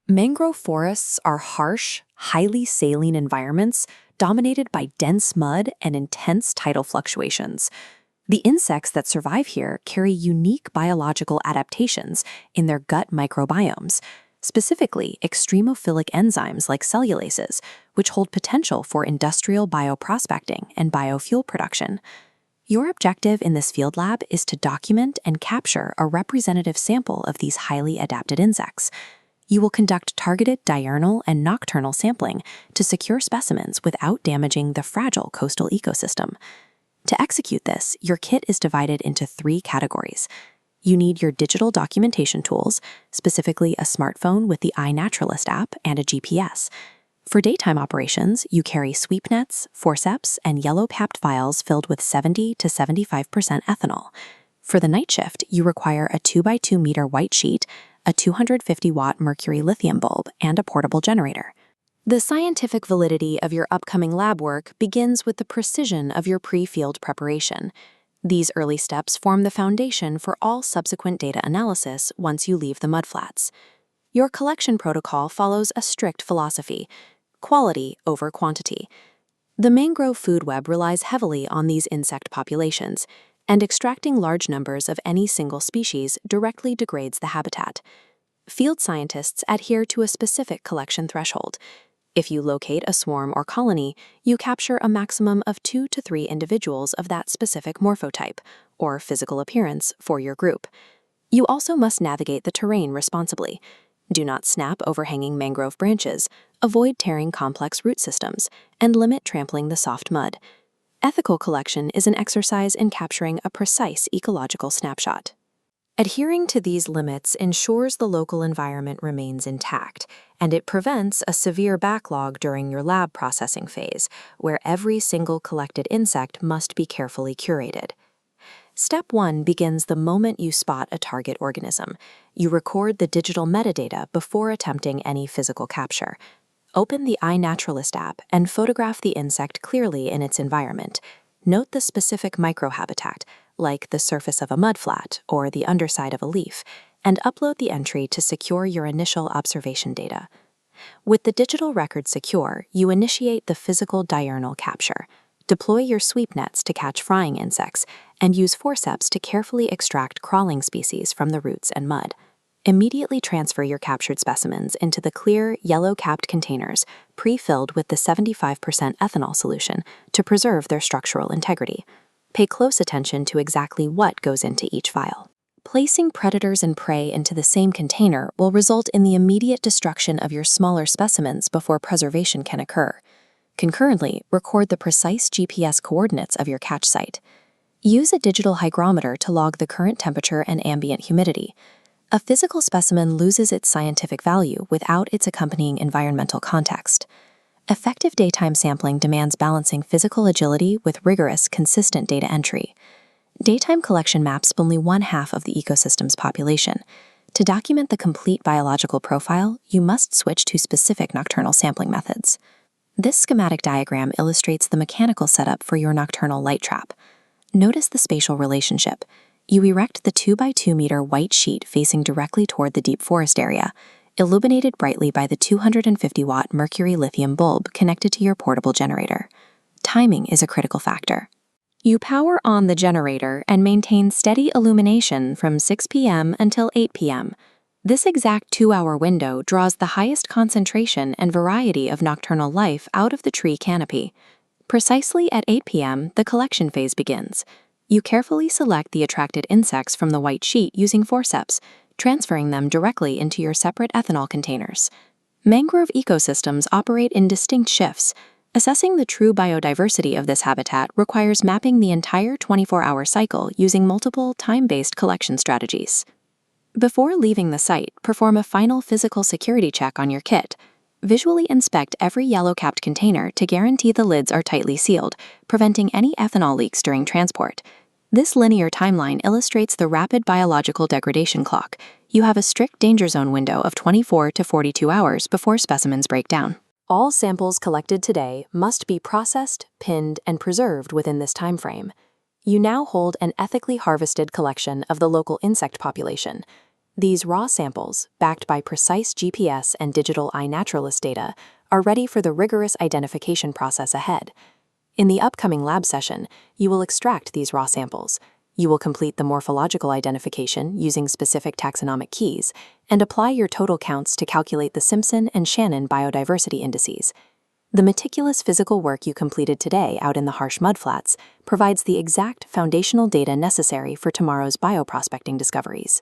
Mangrove forests are harsh, highly saline environments dominated by dense mud and intense tidal fluctuations. The insects that survive here carry unique biological adaptations in their gut microbiomes, specifically extremophilic enzymes like cellulases, which hold potential for industrial bioprospecting and biofuel production. Your objective in this field lab is to document and capture a representative sample of these highly adapted insects. You will conduct targeted diurnal and nocturnal sampling to secure specimens without damaging the fragile coastal ecosystem. To execute this, your kit is divided into 3 categories. You need your digital documentation tools, specifically a smartphone with the iNaturalist app and a GPS. For daytime operations, you carry sweep nets, forceps, and yellow-capped vials filled with 70 to 75% ethanol. For the night shift, you require a 2x2 meter white sheet, a 250-watt mercury lithium bulb, and a portable generator. The scientific validity of your upcoming lab work begins with the precision of your pre-field preparation. These early steps form the foundation for all subsequent data analysis once you leave the mudflats. Your collection protocol follows a strict philosophy: quality over quantity. The mangrove food web relies heavily on these insect populations, and extracting large numbers of any single species directly degrades the habitat. Field scientists adhere to a specific collection threshold. If you locate a swarm or colony, you capture a maximum of 2 to 3 individuals of that specific morphotype, or physical appearance, for your group. You also must navigate the terrain responsibly. Do not snap overhanging mangrove branches, avoid tearing complex root systems, and limit trampling the soft mud. Ethical collection is an exercise in capturing a precise ecological snapshot. Adhering to these limits ensures the local environment remains intact, and it prevents a severe backlog during your lab processing phase, where every single collected insect must be carefully curated. Step 1 begins the moment you spot a target organism. You record the digital metadata before attempting any physical capture. Open the iNaturalist app and photograph the insect clearly in its environment. Note the specific microhabitat, like the surface of a mudflat or the underside of a leaf, and upload the entry to secure your initial observation data. With the digital record secure, you initiate the physical diurnal capture. Deploy your sweep nets to catch frying insects, and use forceps to carefully extract crawling species from the roots and mud. Immediately transfer your captured specimens into the clear, yellow-capped containers, pre-filled with the 75% ethanol solution, to preserve their structural integrity. Pay close attention to exactly what goes into each vial. Placing predators and prey into the same container will result in the immediate destruction of your smaller specimens before preservation can occur. Concurrently, record the precise GPS coordinates of your catch site. Use a digital hygrometer to log the current temperature and ambient humidity. A physical specimen loses its scientific value without its accompanying environmental context. Effective daytime sampling demands balancing physical agility with rigorous, consistent data entry. Daytime collection maps only 1/2 of the ecosystem's population. To document the complete biological profile, you must switch to specific nocturnal sampling methods. This schematic diagram illustrates the mechanical setup for your nocturnal light trap. Notice the spatial relationship. You erect the 2x2 meter white sheet facing directly toward the deep forest area, illuminated brightly by the 250-watt mercury lithium bulb connected to your portable generator. Timing is a critical factor. You power on the generator and maintain steady illumination from 6 p.m. until 8 p.m. This exact 2-hour window draws the highest concentration and variety of nocturnal life out of the tree canopy. Precisely at 8 p.m., the collection phase begins. You carefully select the attracted insects from the white sheet using forceps, transferring them directly into your separate ethanol containers. Mangrove ecosystems operate in distinct shifts. Assessing the true biodiversity of this habitat requires mapping the entire 24-hour cycle using multiple time-based collection strategies. Before leaving the site, perform a final physical security check on your kit. Visually inspect every yellow-capped container to guarantee the lids are tightly sealed, preventing any ethanol leaks during transport. This linear timeline illustrates the rapid biological degradation clock. You have a strict danger zone window of 24 to 42 hours before specimens break down. All samples collected today must be processed, pinned, and preserved within this time frame. You now hold an ethically harvested collection of the local insect population. These raw samples, backed by precise GPS and digital iNaturalist data, are ready for the rigorous identification process ahead. In the upcoming lab session, you will extract these raw samples. You will complete the morphological identification using specific taxonomic keys and apply your total counts to calculate the Simpson and Shannon biodiversity indices. The meticulous physical work you completed today out in the harsh mudflats provides the exact foundational data necessary for tomorrow's bioprospecting discoveries.